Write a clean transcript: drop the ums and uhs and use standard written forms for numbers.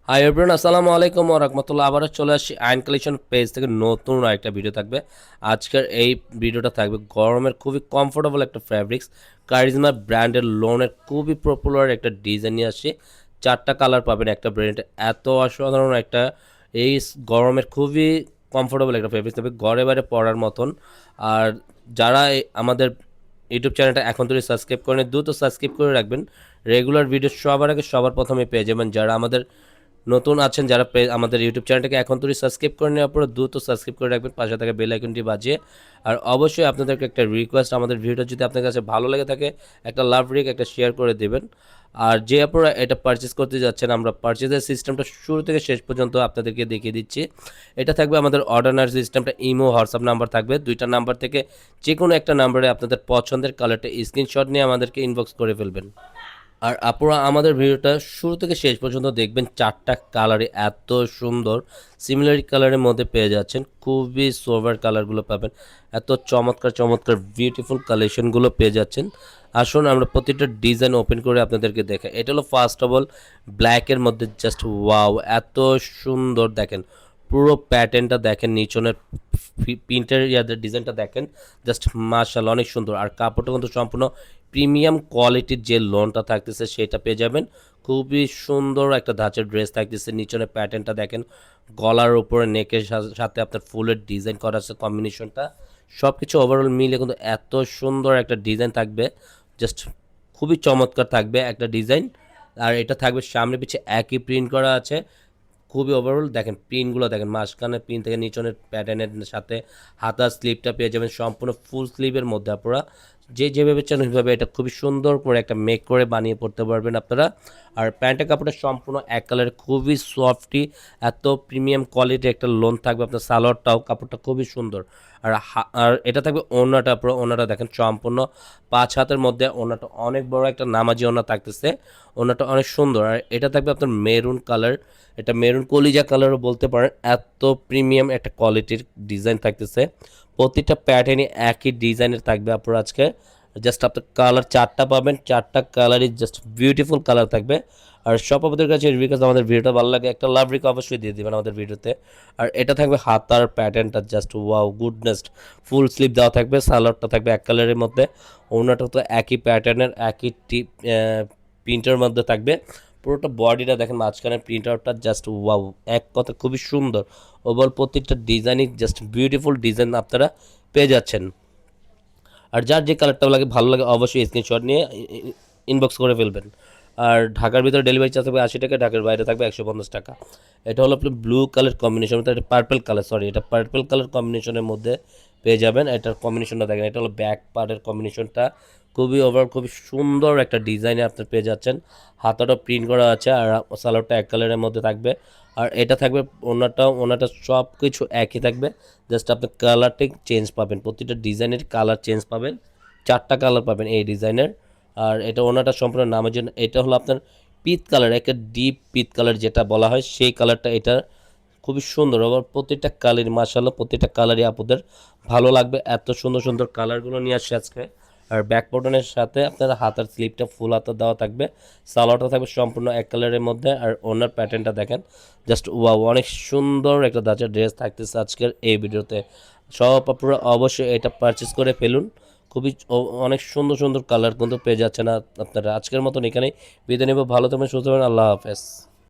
Hi everyone, আসসালামু আলাইকুম ওয়া রাহমাতুল্লাহ। আবারও চলে আসছি আয়ন কালেকশন পেজ থেকে নতুন একটা ভিডিও থাকবে। আজকের এই ভিডিওটা থাকবে গরমের খুবই কমফোর্টেবল একটা ফ্যাব্রিক্স কারিজমা ব্র্যান্ডের লোনের খুবই পপুলার একটা ডিজাইন নিয়ে আসছি। 4টা কালার পাবেন একটা ব্র্যান্ডে। এত অসাধারণ একটা এই গরমের খুবই কমফোর্টেবল একটা ফ্যাব্রিক্স থাকবে, ঘরে বাইরে পরার মতন। আর যারা আমাদের ইউটিউব চ্যানেলটা এখন থেকে সাবস্ক্রাইব করেন, দ্রুত সাবস্ক্রাইব করে রাখবেন। রেগুলার ভিডিও সবার আগে সবার প্রথমে পেয়ে যাবেন। যারা আমাদের নতুন আছেন, যারা আমাদের ইউটিউব চ্যানেলটাকে এখন তুই সাবস্ক্রাইব করে নেওয়ার পরে দ্রুত সাবস্ক্রাইব করে রাখবেন, পাশে থাকা বেল আইকনটি বাজিয়ে। আর অবশ্যই আপনাদেরকে একটা রিকোয়েস্ট, আমাদের ভিডিওটা যদি আপনার কাছে ভালো লেগে থাকে একটা লাভ রেক একটা শেয়ার করে দেবেন। আর যে আপনারা এটা পারচেস করতে যাচ্ছেন, আমরা পারচেসের সিস্টেমটা শুরু থেকে শেষ পর্যন্ত আপনাদেরকে দেখিয়ে দিচ্ছি। এটা থাকবে আমাদের অর্ডার নেওয়ার সিস্টেমটা, ইমো হোয়াটসঅ্যাপ নাম্বার থাকবে, দুইটা নাম্বার থেকে যে কোনো একটা নাম্বারে আপনাদের পছন্দের কালারটা স্ক্রিনশট নিয়ে আমাদেরকে ইনবক্স করে ফেলবেন। আর আপনারা আমাদের ভিডিওটা শুরু থেকে শেষ পর্যন্ত দেখবেন। 4টা কালারে এত সুন্দর সিমিলার কালারের মধ্যে পেয়ে যাচ্ছেন, খুবই সোভার কালারগুলো পাবেন, এত চমৎকার চমৎকার বিউটিফুল কালেকশনগুলো পেয়ে যাচ্ছেন। আসুন আমরা প্রতিটা ডিজাইন ওপেন করে আপনাদেরকে দেখে। এটা হলো ফার্স্ট অফ অল ব্ল্যাকের মধ্যে, জাস্ট ওয়াও এত সুন্দর। দেখেন পুরো প্যাটার্নটা দেখেন, নিচনের প্রিন্টের ইয়াদের ডিজাইনটা দেখেন, জাস্ট মাশাআল্লাহ অনেক সুন্দর। আর কাপড়টা কিন্তু সম্পূর্ণ প্রিমিয়াম কোয়ালিটির যে লোনটা থাকতেছে সেটা পেয়ে যাবেন। খুবই সুন্দর একটা ধাঁচের ড্রেস থাকতেছে, নিচনের প্যাটার্নটা দেখেন, গলার উপরে নেকের সাথে আপনার ফুলের ডিজাইন করা আছে কম্বিনেশনটা, সব কিছু ওভারঅল মিলে কিন্তু এত সুন্দর একটা ডিজাইন থাকবে, জাস্ট খুবই চমৎকার থাকবে একটা ডিজাইন। আর এটা থাকবে সামনে পিছে একই প্রিন্ট করা আছে, খুবই ওভারঅল দেখেন প্রিন্টগুলো দেখেন, মাঝখানে প্রিন্ট থেকে নিচনের প্যাটার্নের সাথে হাতার স্লিভটা পেয়ে যাবেন সম্পূর্ণ ফুল স্লিভের মধ্যে। আপনারা যে যেভাবে চান ওইভাবে এটা খুবই সুন্দর করে একটা মেক করে বানিয়ে পড়তে পারবেন আপনারা। আর প্যান্টের কাপড়টা সম্পূর্ণ এক কালারে, খুবই সফটি, এত প্রিমিয়াম কোয়ালিটির একটা লোন থাকবে। আপনার সালোয়ারটাও কাপড়টা খুবই সুন্দর। আর আর এটা থাকবে ওড়নাটা, পুরো ওড়নাটা দেখেন সম্পূর্ণ 5 হাতের মধ্যে, ওড়নাটা অনেক বড় একটা নামাজি ওড়না থাকতেছে, ওড়নাটা অনেক সুন্দর। আর এটা থাকবে আপনার মেরুন কালার, এটা মেরুন কলিজা কালারও বলতে পারেন, এত প্রিমিয়াম একটা কোয়ালিটির ডিজাইন থাকতেছে। প্রতিটা প্যাটার্নই একই ডিজাইনের থাকবে। আপনার আজকে জাস্ট আপনার কালার 4টা পাবেন, 4টা কালারই জাস্ট বিউটিফুল কালার থাকবে। আর সব আপনাদের কাছে বিকজ আমাদের ভিডিওটা ভালো লাগে একটা লাভ রিক অবশ্যই দিয়ে দেবেন আমাদের ভিডিওতে। আর এটা থাকবে হাতার প্যাটার্নটা, just wow goodness, full sleeve দেওয়া থাকবে, সালোয়ারটা থাকবে এক কালারের মধ্যে, ওনাটা তো একই প্যাটার্নের একই প্রিন্টের মধ্যে থাকবে। পুরোটা বডিটা দেখেন, মাঝখানে প্রিন্ট আউটটা জাস্ট ওয়াও, এক কথা খুবই সুন্দর। ওভারঅল প্রত্যেকটা ডিজাইনিং জাস্ট বিউটিফুল ডিজাইন আপনারা পেয়ে যাচ্ছেন। আর যার যে কালারটা লাগে ভালো লাগে অবশ্যই স্ক্রিনশট নিয়ে ইনবক্স করে ফেলবেন। আর ঢাকার ভিতরে ডেলিভারি চার্জ থাকবে 80 টাকা, ঢাকার বাইরে থাকবে 150 টাকা। এটা হলো আপনি ব্লু কালার কম্বিনেশন, এটা পার্পল কালার, সরি এটা পার্পল কালার কম্বিনেশনের মধ্যে পেয়ে যাবেন। এটার কম্বিনেশনটা দেখেন, এটা হলো ব্যাক পার্টের কম্বিনেশনটা, খুবই ওভার খুবই সুন্দর একটা ডিজাইনে আপনি পেয়ে যাচ্ছেন। হাতাটা প্রিন্ট করা আছে আর সালোয়ারটা এক কালারের মধ্যে থাকবে। আর এটা থাকবে ওনাটা সব কিছু একই থাকবে, জাস্ট আপনি কালারটা চেঞ্জ পাবেন, প্রতিটা ডিজাইনের কালার চেঞ্জ পাবেন, 4টা কালার পাবেন এই ডিজাইনের। আর এটা ওনাটা সম্পূর্ণ নামের জন্য, এটা হলো আপনার পিত কালার, একটা ডিপ পিত কালার যেটা বলা হয় সেই কালারটা, এটা খুবই সুন্দর। আবার প্রত্যেকটা কালারই মাশাআল্লাহ, প্রত্যেকটা কালারই আপনাদের ভালো লাগবে, এত সুন্দর সুন্দর কালারগুলো নিয়ে আসছে আজকে। আর ব্যাক বটনের সাথে আপনার হাতার স্লিপটা ফুল হাতা দেওয়া থাকবে, সালোয়ারটা থাকবে সম্পূর্ণ এক কালারের মধ্যে। আর ওনার প্যাটার্নটা দেখেন, জাস্ট ওয়াও অনেক সুন্দর একটা ধাঁচের ড্রেস থাকতেছে আজকের এই ভিডিওতে। সব আপনারা অবশ্যই এটা পারচেস করে ফেলুন, খুবই অনেক সুন্দর সুন্দর কালার কিন্তু পেয়ে যাচ্ছেন আপনারা। আজকের মতন এখানেই বিদায় নেব, ভালো থাকবেন, সুস্থ থাকবেন, আল্লাহ হাফেজ।